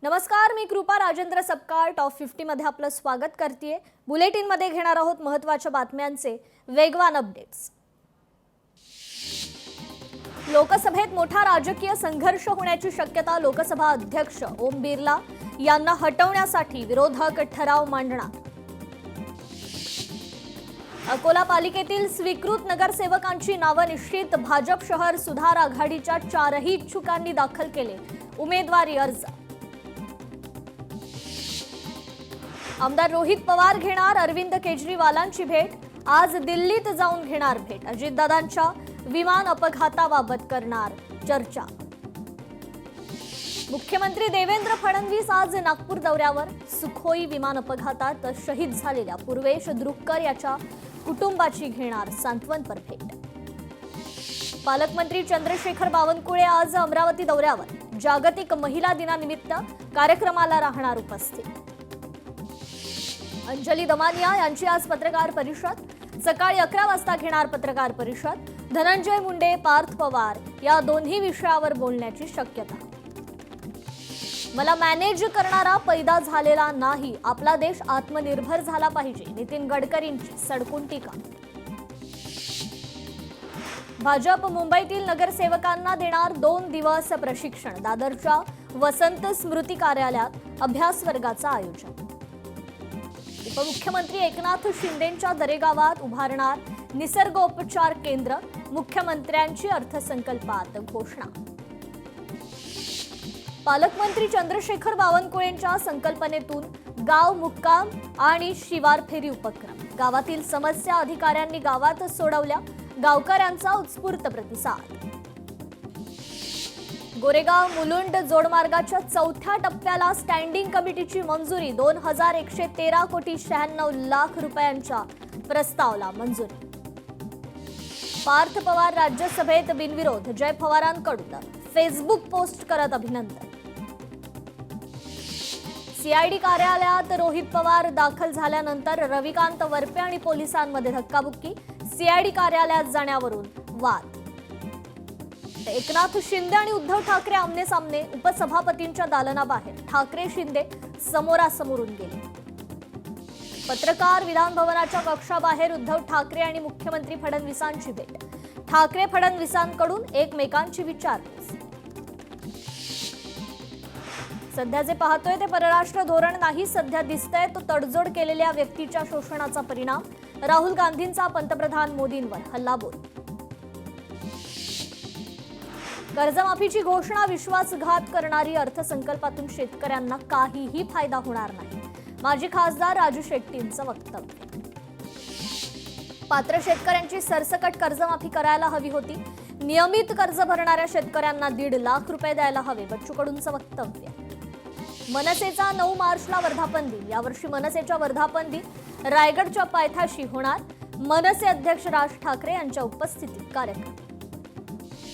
नमस्कार, मी कृपा राजेंद्र सपकाळ टॉप 50 मध्ये आपलं स्वागत करते। बुलेटिन मध्ये घेणार आहोत महत्त्वाच्या बातम्यांचे वेगवान अपडेट्स। लोकसभेत मोठा राजकीय संघर्ष होण्याची शक्यता। लोकसभा अध्यक्ष ओम बिर्ला यांना हटवण्यासाठी विरोधक ठराव मांडणार। अकोला पालिकेतील स्वीकृत नगरसेवकांची नावं निश्चित। भाजप शहर सुधार आघाडीच्या 4ही इच्छुकांनी दाखल केले उमेदवारी अर्ज। आमदार रोहित पवार घेणार अरविंद केजरीवालांची भेट। आज दिल्लीत जाऊन घेणार भेट। अजितदादांच्या विमान अपघाताबाबत करणार चर्चा। मुख्यमंत्री देवेंद्र फडणवीस आज नागपूर दौऱ्यावर। सुखोई विमान अपघातात शहीद झालेल्या पूर्वेश द्रुक्कर याच्या कुटुंबाची घेणार सांत्वनपर भेट। पालकमंत्री चंद्रशेखर बावनकुळे आज अमरावती दौऱ्यावर। जागतिक महिला दिनानिमित्त कार्यक्रमाला राहणार उपस्थित। अंजली दमानिया यांची आज पत्रकार परिषद। सकाळी 11 वाजता घेणार पत्रकार परिषद। धनंजय मुंडे, पार्थ पवार या दोन्ही विषयावर बोलण्याची शक्यता। मला मॅनेज करणारा पैदा झालेला नाही। आपला देश आत्मनिर्भर झाला पाहिजे। नितीन गडकरींची सडकून टीका। भाजप मुंबईतील नगरसेवकांना देणार 2 दिवस प्रशिक्षण। दादरच्या वसंत स्मृती कार्यालयात अभ्यास वर्गाचं आयोजन। उपमुख्यमंत्री एकनाथ शिंदेंच्या दरेगावात उभारणार निसर्गोपचार केंद्र। मुख्यमंत्र्यांची अर्थसंकल्पात घोषणा। पालकमंत्री चंद्रशेखर बावनकुळेंच्या संकल्पनेतून गाव मुक्काम आणि शिवार फेरी उपक्रम। गावातील समस्या अधिकाऱ्यांनी गावात सोडवल्या। गावकऱ्यांचा उत्स्फूर्त प्रतिसाद। गोरेगाव मुलुंड जोडमार्गाच्या 4थ्या टप्प्याला स्टँडिंग कमिटीची मंजुरी। 2113 कोटी 96 लाख रुपयांच्या प्रस्तावाला मंजुरी। पार्थ पवार राज्यसभेत बिनविरोध। जय पवारांकडून फेसबुक पोस्ट करत अभिनंदन। सीआयडी कार्यालयात रोहित पवार दाखल झाल्यानंतर रविकांत वरपे आणि पोलिसांमध्ये धक्काबुक्की। सीआयडी कार्यालयात जाण्यावरून वाद। एकनाथ शिंदे आणि उद्धव ठाकरे आमने सामने। उपसभापतींच्या दालनाबाहेर ठाकरे शिंदे समोरासमोरून गेले। पत्रकार विधान भवनाच्या कक्षाबाहेर उद्धव ठाकरे आणि मुख्यमंत्री फडणवीसांची भेट। ठाकरे फडणवीसांकडून एकमेकांची विचारपूस। सध्या जे पाहतोय ते परराष्ट्र धोरण नाही, सध्या दिसतंय तो तडजोड केलेल्या व्यक्तीच्या शोषणाचा परिणाम। राहुल गांधींचा पंतप्रधान मोदींवर हल्लाबोल। कर्जमाफीची घोषणा विश्वासघात करणारी। अर्थसंकल्पातून शेतकऱ्यांना काहीही फायदा होणार नाही। माजी खासदार राजू शेट्टींचं वक्तव्य। पात्र शेतकऱ्यांची सरसकट कर्जमाफी करायला हवी होती। नियमित कर्ज भरणाऱ्या शेतकऱ्यांना 1.5 लाख रुपये द्यायला हवे। बच्चू कडूंचं वक्तव्य। मनसेचा 9 मार्चला वर्धापन दिन। यावर्षी मनसेच्या वर्धापन दिन रायगडच्या पायथ्याशी होणार। मनसे अध्यक्ष राज ठाकरे यांच्या उपस्थितीत कार्यक्रम।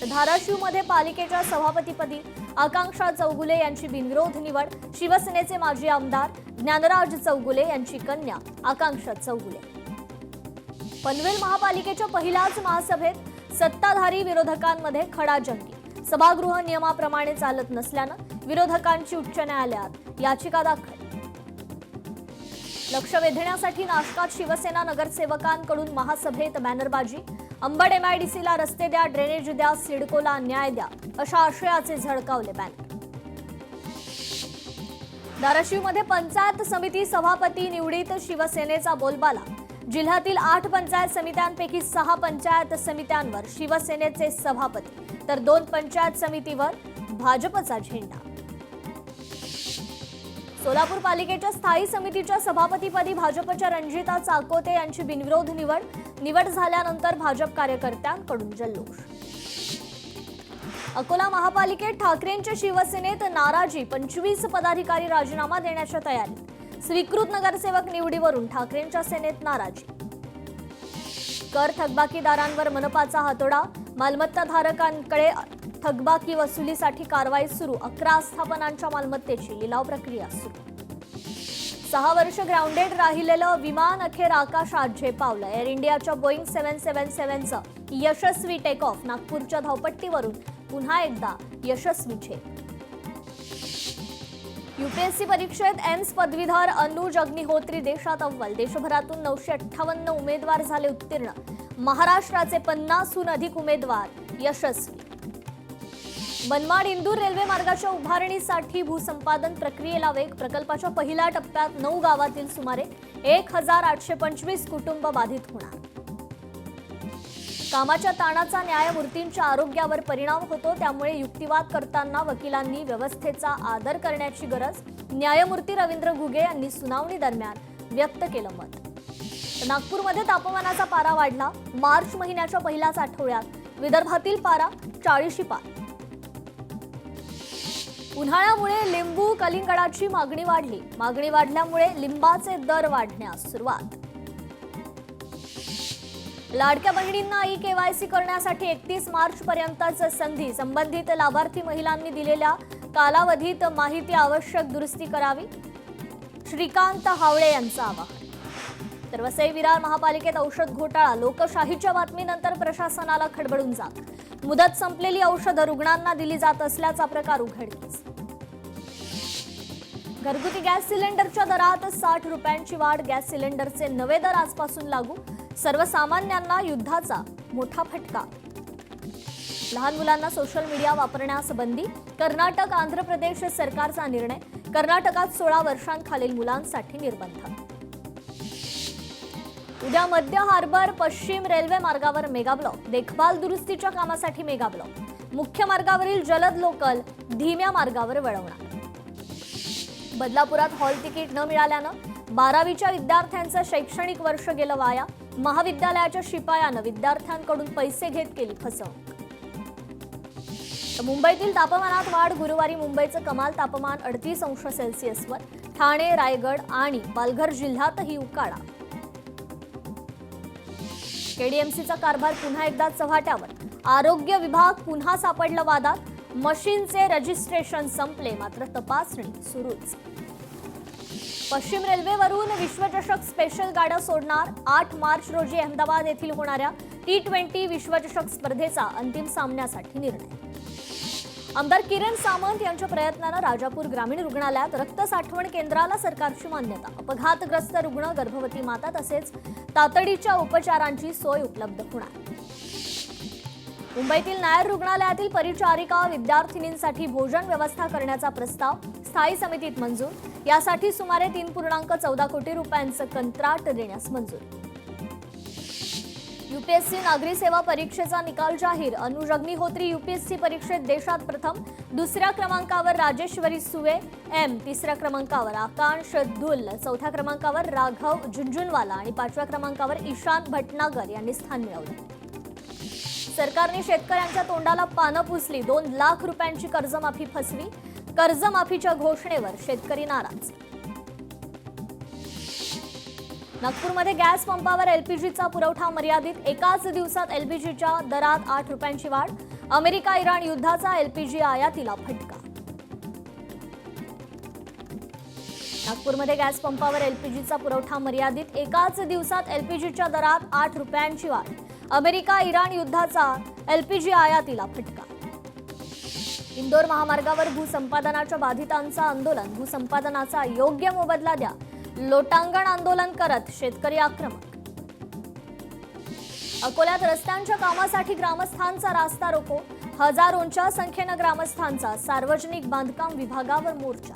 धाराशिवमध्ये पालिकेच्या सभापतीपदी आकांक्षा चौगुले यांची बिनविरोध निवड। शिवसेनेचे माजी आमदार ज्ञानराज चौगुले यांची कन्या आकांक्षा चौगुले। पनवेल महापालिकेच्या पहिल्याच महासभेत सत्ताधारी विरोधकांमध्ये खडाजंगी। सभागृह नियमाप्रमाणे चालत नसल्यानं विरोधकांची उच्च न्यायालयात याचिका दाखल। लक्ष वेधण्यासाठी नाशकात शिवसेना नगरसेवकांकडून महासभेत बॅनरबाजी। अंबड एमआयडीसीला रस्ते द्या, ड्रेनेज द्या, सिडकोला न्याय द्या अशा आशयाचे झळकावले बॅनर। धाराशिवमध्ये पंचायत समिती सभापती निवडीत शिवसेनेचा बोलबाला। जिल्ह्यातील 8 पंचायत समित्यांपैकी 6 पंचायत समित्यांवर शिवसेनेचे सभापती तर 2 पंचायत समितीवर भाजपचा झेंडा। सोलापूर पालिकेच्या स्थायी समितीच्या सभापतीपदी भाजपच्या रंजिता चाकोते यांची बिनविरोध निवड झाल्यानंतर भाजप कार्यकर्त्यांकडून जल्लोष। अकोला महापालिकेत ठाकरेंच्या शिवसेनेत नाराजी। 25 पदाधिकारी राजीनामा देण्याच्या तयारीत। स्वीकृत नगरसेवक निवडीवरून ठाकरेंच्या सेनेत नाराजी। कर थकबाकीदारांवर मनपाचा हातोडा। मालमत्ता धारकांकडे थकबाकी वसुलीसाठी कारवाई सुरू। 11 आस्थापनांच्या मालमत्तेची लिलाव प्रक्रिया सुरू। 6 वर्ष ग्राउंडेड राहिलेलं विमान अखेर आकाशात झेपावलं। एअर इंडियाच्या बोईंग 777चं यशस्वी टेक ऑफ। नागपूरच्या धावपट्टीवरून पुन्हा एकदा यशस्वी झेप। यूपीएससी परीक्षेत एम्स पदवीधर अनुज अग्निहोत्री देशात अव्वल. देशभरातून 958 उमेदवार झाले उत्तीर्ण. महाराष्ट्राचे 50हून अधिक उमेदवार यशस्वी. मनमाड इंदूर रेल्वे मार्गाच्या उभारणीसाठी भूसंपादन प्रक्रियेला वेग. प्रकल्पाच्या पहिल्या टप्प्यात 9 गावातील सुमारे 1825 कुटुंब बाधित होणार. कामाच्या ताणाचा न्यायमूर्तींच्या आरोग्यावर परिणाम होतो, त्यामुळे युक्तिवाद करताना वकिलांनी व्यवस्थेचा आदर करण्याची गरज न्यायमूर्ती रवींद्र घुगे यांनी सुनावणी दरम्यान व्यक्त केलं मत. नागपूरमध्ये तापमानाचा पारा वाढला. मार्च महिन्याच्या पहिल्याच आठवड्यात विदर्भातील पारा 40शी पार. उन्हाळ्यामुळे लिंबू कलिंगडाची मागणी वाढली. मागणी वाढल्यामुळे लिंबाचे दर वाढण्यास सुरुवात. लाडक्या बहिणींना ई-केवायसी करण्यासाठी 31 मार्च पर्यंतच संधी. संबंधित लाभार्थी महिलांनी दिलेल्या कालावधीत माहिती आवश्यक दुरुस्ती करावी. श्रीकांत हावळे यांचं आवाहन. तर वसई विरार महापालिकेत औषध घोटाळा. लोकशाहीच्या बातमीनंतर प्रशासनाला खडबडून जात. मुदत संपलेली औषधं रुग्णांना दिली जात असल्याचा प्रकार उघडकीस. घरगुती गॅस सिलेंडरच्या दरात 60 रुपयांची वाढ. गॅस सिलेंडरचे नवे दर आजपासून लागू. सर्वसामान्यांना युद्धाचा मोठा फटका. लहान मुलांना सोशल मीडिया वापरण्यास बंदी. कर्नाटक आंध्र प्रदेश सरकारचा निर्णय. कर्नाटकात 16 वर्षांखालील मुलांसाठी निर्बंध. उद्या मध्य हार्बर पश्चिम रेल्वे मार्गावर मेगा ब्लॉक. देखभाल दुरुस्तीच्या कामासाठी मेगा ब्लॉक. मुख्य मार्गावरील जलद लोकल धीम्या मार्गावर वळवणार. बदलापुरात हॉल तिकीट न मिळाल्यानं 12वीच्या विद्यार्थ्यांचं शैक्षणिक वर्ष गेलं वाया. महाविद्यालयाच्या शिपायानं विद्यार्थ्यांकडून पैसे घेत केली फसवणूक. मुंबईतील तापमानात वाढ. गुरुवारी मुंबईचं कमाल तापमान 38 अंश सेल्सिअसवर. ठाणे, रायगड आणि पालघर जिल्ह्यातही उकाडा. केडीएमसीचा कारभार पुन्हा एकदा चव्हाट्यावर. आरोग्य विभाग पुन्हा सापडलं वादात. मशीनचे रजिस्ट्रेशन संपले, मात्र तपासणी सुरूच. पश्चिम रेल्वेवरून विश्वचषक स्पेशल गाड्या सोडणार. 8 मार्च रोजी अहमदाबाद येथील होणाऱ्या T20 विश्वचषक स्पर्धेचा अंतिम सामन्यासाठी निर्णय. आमदार किरण सामंत यांच्या प्रयत्नानं राजापूर ग्रामीण रुग्णालयात रक्त साठवण केंद्राला सरकारची मान्यता. अपघातग्रस्त रुग्ण, गर्भवती माता तसेच तातडीच्या उपचारांची सोय उपलब्ध होणार. मुंबईतील नायर रुग्णालयातील परिचारिका विद्यार्थिनींसाठी भोजन व्यवस्था करण्याचा प्रस्ताव स्थायी समितीत मंजूर. यासाठी सुमारे 3.14 कोटी रुपयांचं कंत्राट देण्यास मंजुरी. यूपीएससी नागरी सेवा परीक्षेचा निकाल जाहीर. अनुज अग्निहोत्री यूपीएससी परीक्षेत देशात प्रथम. दुसऱ्या क्रमांकावर राजेश्वरी सुवे एम. तिसऱ्या क्रमांकावर आकांश धुल. चौथ्या क्रमांकावर राघव झुंझुनवाला आणि 5व्या क्रमांकावर ईशान भटनागर यांनी स्थान मिळवलं. सरकारने शेतकऱ्यांच्या तोंडाला पानं पुसली. 2 लाख रुपयांची कर्जमाफी फसवी. कर्जमाफीच्या घोषणेवर शेतकरी नाराज. नागपूरमध्ये गॅस पंपावर एलपीजीचा पुरवठा मर्यादित. एकाच दिवसात एलपीजीच्या दरात 8 रुपयांची वाढ. अमेरिका इराण युद्धाचा एलपीजी आयातीला फटका. नागपूरमध्ये गॅस पंपावर एलपीजीचा पुरवठा मर्यादित. एकाच दिवसात एलपीजीच्या दरात 8 रुपयांची वाढ. अमेरिका इराण युद्धाचा एलपीजी आयातीला फटका. इंदोर महामार्गावर भूसंपादनाच्या बाधितांचं आंदोलन. भूसंपादनाचा योग्य मोबदला द्या. लोटांगण आंदोलन करत शेतकरी आक्रमक. अकोल्यात रस्त्यांच्या कामासाठी ग्रामस्थांचा रास्ता रोको. हजारोंच्या संख्येनं ग्रामस्थांचा सार्वजनिक बांधकाम विभागावर मोर्चा.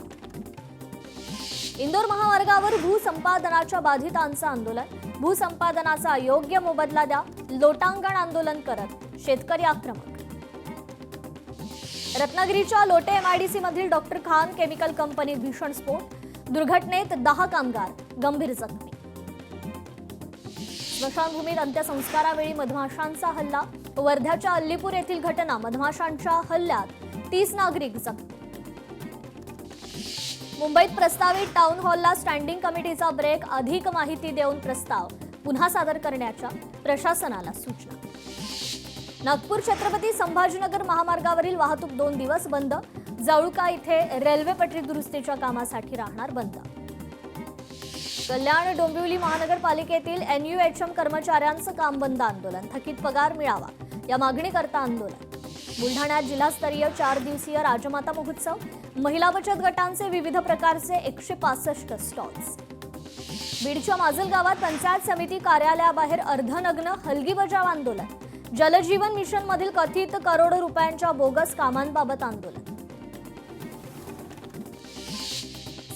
इंदोर महामार्गावर भूसंपादनाच्या बाधितांचं आंदोलन. भूसंपादनाचा योग्य मोबदला द्या. लोटांगण आंदोलन करत शेतकरी आक्रमक. रत्नागिरीच्या लोटे एमआयडीसी मधील डॉक्टर खान केमिकल कंपनीत भीषण स्फोट. दुर्घटनेत 10 कामगार गंभीर जखमी. स्मशानभूमीत अंत्यसंस्कारावेळी मधमाशांचा हल्ला. वर्ध्याच्या अल्लीपूर येथील घटना. मधमाशांच्या हल्ल्यात 30 नागरिक जखमी. मुंबईत प्रस्तावित टाउन हॉलला स्टँडिंग कमिटीचा ब्रेक. अधिक माहिती देऊन प्रस्ताव पुन्हा सादर करण्याच्या प्रशासनाला सूचना. नागपूर छत्रपती संभाजीनगर महामार्गावरील वाहतूक 2 दिवस बंद. जळुका इथे रेल्वे पटरी दुरुस्तीच्या कामासाठी राहणार बंद. कल्याण डोंबिवली महानगरपालिकेतील NUHM कर्मचाऱ्यांचं काम बंद आंदोलन. थकीत पगार मिळावा या मागणीकरता आंदोलन. बुलढाण्यात जिल्हास्तरीय 4 दिवसीय राजमाता महोत्सव, महिला बचत गटांचे विविध प्रकारचे 165 स्टॉल्स. बीडच्या माजल गावात पंचायत समिती कार्यालयाबाहेर अर्धनग्न हलगी बजाव आंदोलन. जलजीवन मिशन मधील कथित करोडो रुपयांच्या बोगस कामांबाबत आंदोलन.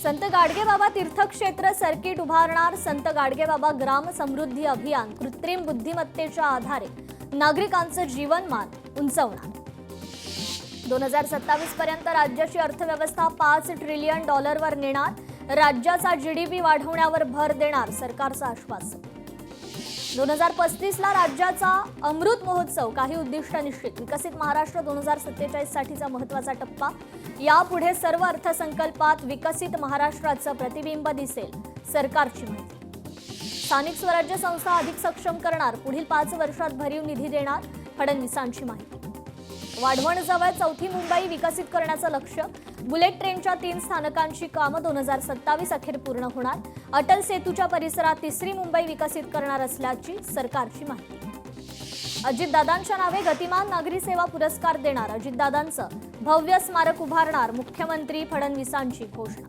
संत गाडगेबाबा तीर्थक्षेत्र सर्किट उभारणार. संत गाडगेबाबा ग्राम समृद्धी अभियान कृत्रिम बुद्धिमत्तेच्या आधारे नागरिकांचं जीवनमान उंचावणार. 2027 पर्यंत राज्याची अर्थव्यवस्था $5 ट्रिलियन वर नेणार. राज्याचा जीडीपी वाढवण्यावर भर देणार सरकारचं आश्वासन. 2035 ला राज्याचा अमृत महोत्सव, काही उद्दिष्ट निश्चित. विकसित महाराष्ट्र 2047 साठीचा महत्त्वाचा टप्पा. यापुढे सर्व अर्थसंकल्पात विकसित महाराष्ट्राचं प्रतिबिंब दिसेल, सरकारची माहिती. स्थानिक स्वराज्य संस्था अधिक सक्षम करणार. पुढील 5 वर्षात भरीव निधी देणार, फडणवीसांची माहिती. वाढवणजवळ 4थी मुंबई विकसित करण्याचं लक्ष्य. बुलेट ट्रेनच्या 3 स्थानकांची कामं 2027 अखेर पूर्ण होणार. अटल सेतूच्या परिसरात 3री मुंबई विकसित करणार असल्याची सरकारची माहिती. अजितदादांच्या नावे गतिमान नागरी सेवा पुरस्कार देणार. अजितदादांचं भव्य स्मारक उभारणार. मुख्यमंत्री फडणवीसांची घोषणा.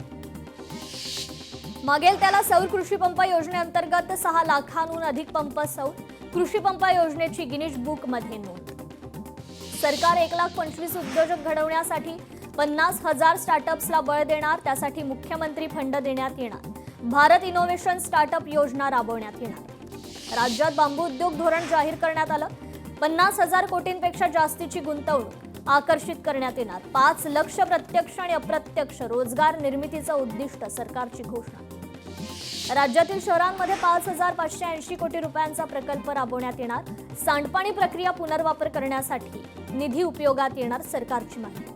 मागेल त्याला सौर कृषी पंप योजनेअंतर्गत 6 लाखांहून अधिक पंप सौर. कृषी पंप योजनेची गिनीज बुक मध्ये नोंद. सरकार 1,25,000 उद्योजक घडवण्यासाठी 50,000 स्टार्टअप्सला बळ देणार. त्यासाठी मुख्यमंत्री फंड देण्यात येणार. भारत इनोव्हेशन स्टार्टअप योजना राबवण्यात येणार. राज्यात बांबू उद्योग धोरण जाहीर करण्यात आलं. 50,000 कोटींपेक्षा जास्तीची गुंतवणूक आकर्षित करण्यात येणार. 5 लाख प्रत्यक्ष आणि अप्रत्यक्ष रोजगार निर्मितीचं उद्दिष्ट, सरकारची घोषणा. राज्यातील शहरांमध्ये 5,580 कोटी रुपयांचा प्रकल्प राबवण्यात येणार. सांडपाणी प्रक्रिया पुनर्वापर करण्यासाठी निधी उपयोगात येणार, सरकारची माहिती.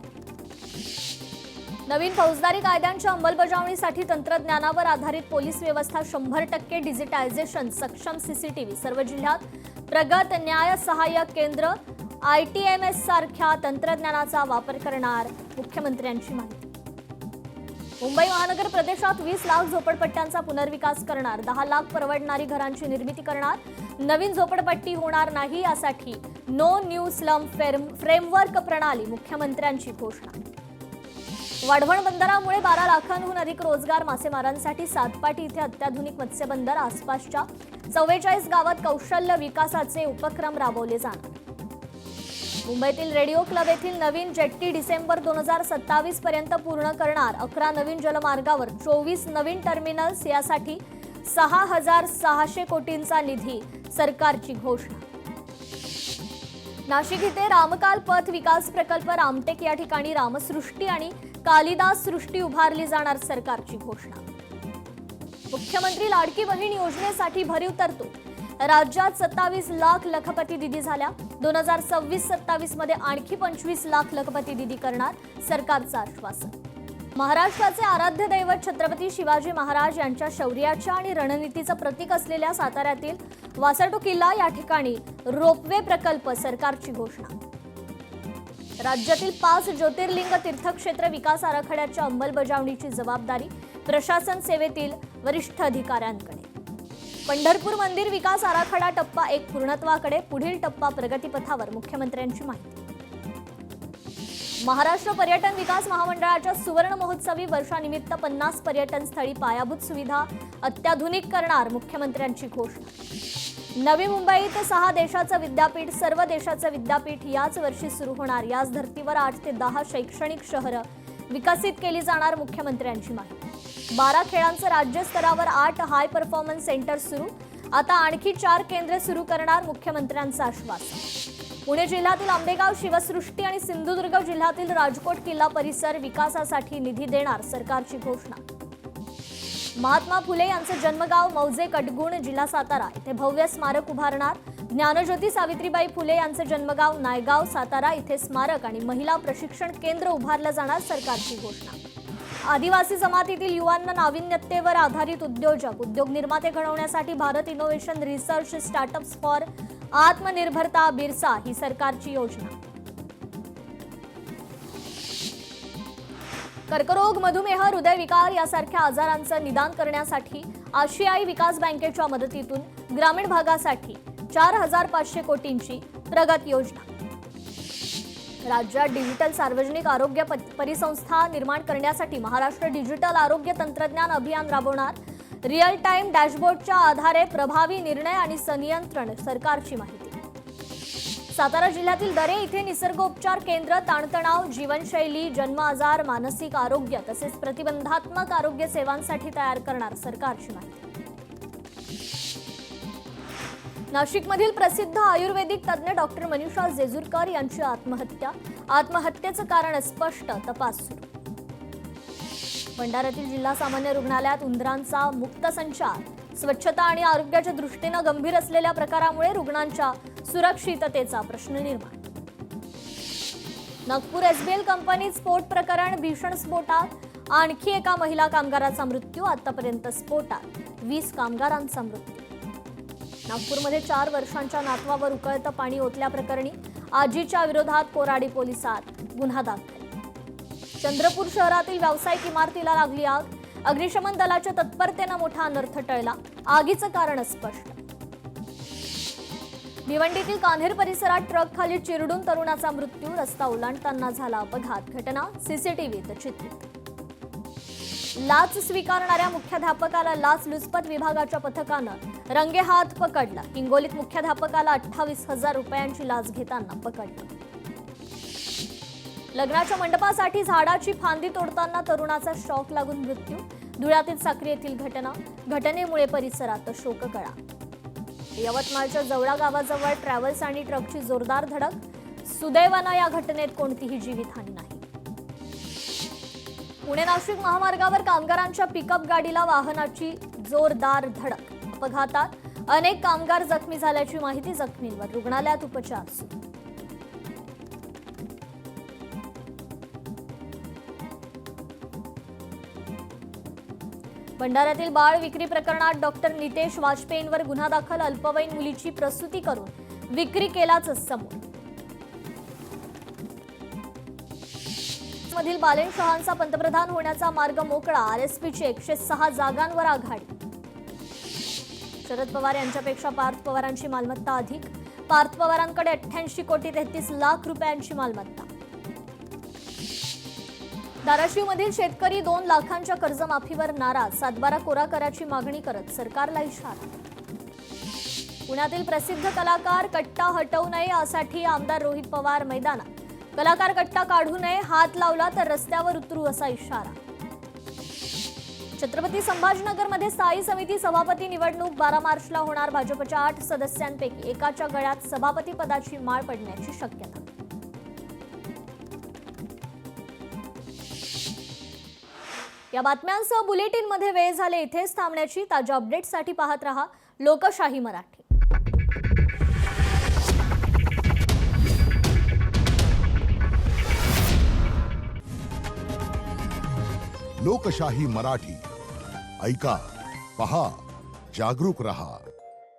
नवीन फौजदारी कायद्यांच्या अंमलबजावणीसाठी तंत्रज्ञानावर आधारित पोलीस व्यवस्था 100% डिजिटायझेशन, सक्षम सीसीटीव्ही. सर्व जिल्ह्यात प्रगत न्याय सहाय्यक केंद्र, ITMS सारख्या तंत्रज्ञानाचा वापर करणार, मुख्यमंत्र्यांची माहिती. मुंबई महानगर प्रदेशात 20 लाख झोपडपट्ट्यांचा पुनर्विकास करणार. 10 लाख परवडणारी घरांची निर्मिती करणार. नवीन झोपडपट्टी होणार नाही, यासाठी नो न्यू स्लम फ्रेमवर्क प्रणाली, मुख्यमंत्र्यांची घोषणा. वाढवण बंदरामुळे 12 लाखांहून अधिक रोजगार. मासेमारांसाठी सातपाटी इथे अत्याधुनिक मत्स्य बंदर. आसपासच्या 44 गावात कौशल्य विकासाचे उपक्रम राबवले जाणार. मुंबईतील रेडिओ क्लब येथील नवीन जेट्टी डिसेंबर 2027 पर्यंत पूर्ण करणार. 11 नवीन जलमार्गावर 24 नवीन टर्मिनल्स. यासाठी 6,600 कोटींचा निधी, सरकारची घोषणा. नाशिक इथे रामकाल पथ विकास प्रकल्प रामटेक या ठिकाणी रामसृष्टी आणि कालिदास सृष्टी उभारली जाणार, सरकारची घोषणा. मुख्यमंत्री लाडकी बहीण योजनेसाठी भरीव तरतूद. राज्यात 27 लाख लखपती दिदी झाल्या. 2026-27 मध्ये आणखी 25 लाख लखपती दिदी करणार, सरकारचं आश्वासन. महाराष्ट्राचे आराध्य दैवत छत्रपती शिवाजी महाराज यांच्या शौर्याच्या आणि रणनीतीचं प्रतीक असलेल्या साताऱ्यातील वासटू किल्ला या ठिकाणी रोपवे प्रकल्प, सरकारची घोषणा. राज्यातील 5 ज्योतिर्लिंग तीर्थक्षेत्र विकास आराखड्याच्या अंमलबजावणीची जबाबदारी प्रशासन सेवेतील वरिष्ठ अधिकाऱ्यांकडे. पंढरपूर मंदिर विकास आराखडा टप्पा 1 पूर्णत्वाकडे. पुढील टप्पा प्रगतीपथावर, मुख्यमंत्र्यांची माहिती. महाराष्ट्र पर्यटन विकास महामंडळाच्या सुवर्ण महोत्सवी वर्षानिमित्त 50 पर्यटन स्थळी पायाभूत सुविधा अत्याधुनिक करणार, मुख्यमंत्र्यांची घोषणा. नवी मुंबईत 6 देशाचं विद्यापीठ. सर्व देशाचं विद्यापीठ याच वर्षी सुरू होणार. याच धर्तीवर 8 ते 10 शैक्षणिक शहरं विकसित केली जाणार, मुख्यमंत्र्यांची माहिती. 12 खेळांचं राज्यस्तरावर 8 हाय परफॉर्मन्स सेंटर सुरू. आता आणखी 4 केंद्र सुरू करणार, मुख्यमंत्र्यांचं आश्वासन. पुणे जिल्ह्यातील आंबेगाव शिवसृष्टी आणि सिंधुदुर्ग जिल्ह्यातील राजकोट किल्ला परिसर विकासासाठी निधी देणार, सरकारची घोषणा. महात्मा फुले यांचं जन्मगाव मौजे कटगुण, जिल्हा सातारा इथे भव्य स्मारक उभारणार. ज्ञानज्योती सावित्रीबाई फुले यांचं जन्मगाव नायगाव, सातारा इथे स्मारक आणि महिला प्रशिक्षण केंद्र उभारलं जाणार, सरकारची घोषणा. आदिवासी जमातीतील युवांना नाविन्यतेवर आधारित उद्योजक, उद्योग निर्माते घडवण्यासाठी Bharat innovation research startups for आत्मनिर्भरता बिरसा ही सरकारची योजना. कर्करोग, मधुमेह, हृदयविकार यासारख्या आजारांचं निदान करण्यासाठी आशियाई विकास बँकेच्या मदतीतून ग्रामीण भागासाठी 4,500 कोटींची प्रगत योजना. राज्यात डिजिटल सार्वजनिक आरोग्य परिसंस्था निर्माण करण्यासाठी महाराष्ट्र डिजिटल आरोग्य तंत्रज्ञान अभियान राबवणार. रिअल टाइम डॅशबोर्डच्या आधारे प्रभावी निर्णय आणि संनियंत्रण. सरकारची माहिती. सातारा जिल्ह्यातील दरे इथे निसर्गोपचार केंद्र ताणतणाव, जीवनशैली, जन्म आजार, मानसिक आरोग्य तसेच प्रतिबंधात्मक आरोग्य सेवांसाठी तयार करणार. सरकारची माहिती. नाशिकमधील प्रसिद्ध आयुर्वेदिक तज्ज्ञ डॉक्टर मनीषा जेजुरकर यांची आत्महत्या. आत्महत्येचं कारण स्पष्ट, तपास सुरू. भंडाऱ्यातील जिल्हा सामान्य रुग्णालयात उंदरांचा मुक्त संचार. स्वच्छता आणि आरोग्याच्या दृष्टीने गंभीर असलेल्या प्रकारामुळे रुग्णांच्या सुरक्षिततेचा प्रश्न निर्माण. नागपूर एसबीएल कंपनीत स्फोट प्रकरण. भीषण स्फोटात आणखी एका महिला कामगाराचा मृत्यू. आतापर्यंत स्फोटात 20 कामगारांचा मृत्यू. नागपूरमध्ये 4 वर्षांच्या नातवावर उकळतं पाणी ओतल्याप्रकरणी आजीच्या विरोधात कोराडी पोलिसात गुन्हा दाखल. चंद्रपूर शहरातील व्यावसायिक इमारतीला लागली आग. अग्निशमन दलाच्या तत्परतेनं मोठा अनर्थ टळला. आगीचं कारण स्पष्ट. भिवंडीतील कान्हेर परिसरात ट्रक खाली चिरडून तरुणाचा मृत्यू. रस्ता ओलांडताना झाला अपघात. घटना सीसीटीव्हीत चित्रित. लाच स्वीकारणाऱ्या मुख्याध्यापकाला लाचलुचपत विभागाच्या पथकानं रंगेहात पकडलं. हिंगोलीत मुख्याध्यापकाला 28,000 रुपयांची लाच घेताना पकडलं. लग्नाच्या मंडपासाठी झाडाची फांदी तोडताना तरुणाचा शॉक लागून मृत्यू. धुळ्यातील साक्री येथील घटनेमुळे परिसरात शोककळा. यवतमाळच्या जवळा गावाजवळ ट्रॅव्हल्स आणि ट्रकची जोरदार धडक. सुदैवानं या घटनेत कोणतीही जीवितहानी नाही. पुणे नाशिक महामार्गावर कामगारांच्या पिकअप गाडीला वाहनाची जोरदार धडक. अपघातात अनेक कामगार जखमी झाल्याची माहिती. जखमींवर रुग्णालयात उपचार सुरू. भंडाऱ्यातील बाळ विक्री प्रकरणात डॉक्टर नितेश वाजपेयींवर गुन्हा दाखल. अल्पवयीन मुलीची प्रसूती करून विक्री केल्याचं समोर. मधील बालेन शहांचा पंतप्रधान होण्याचा मार्ग मोकळा. आरएसपीची 106 जागांवर आघाडी. शरद पवार यांच्यापेक्षा पार्थ पवारांची मालमत्ता अधिक. पार्थ पवारांकडे 88,33,00,000 रुपयांची मालमत्ता. धाराशिवमधील शेतकरी 2 लाखांच्या कर्जमाफीवर नाराज. 7/12 कोरा कराची मागणी करत सरकारला इशारा. पुण्यातील प्रसिद्ध कलाकार कट्टा हटवू नये यासाठी आमदार रोहित पवार मैदानात. कलाकार कट्टा काढू नये, हात लावला तर रस्त्यावर उतरू असा इशारा. छत्रपती संभाजीनगरमध्ये स्थायी समिती सभापती निवडणूक 12 मार्चला होणार. भाजपच्या 8 सदस्यांपैकी एकाच्या गळ्यात सभापती पदाची माळ पडण्याची शक्यता. या बातम्यांसह बुलेटिनमध्ये वेळ झाले इथेच थांबण्याची. ताज्या अपडेट्ससाठी पाहत रहा लोकशाही मराठी. लोकशाही मराठी ऐका, पहा, जागरूक रहा.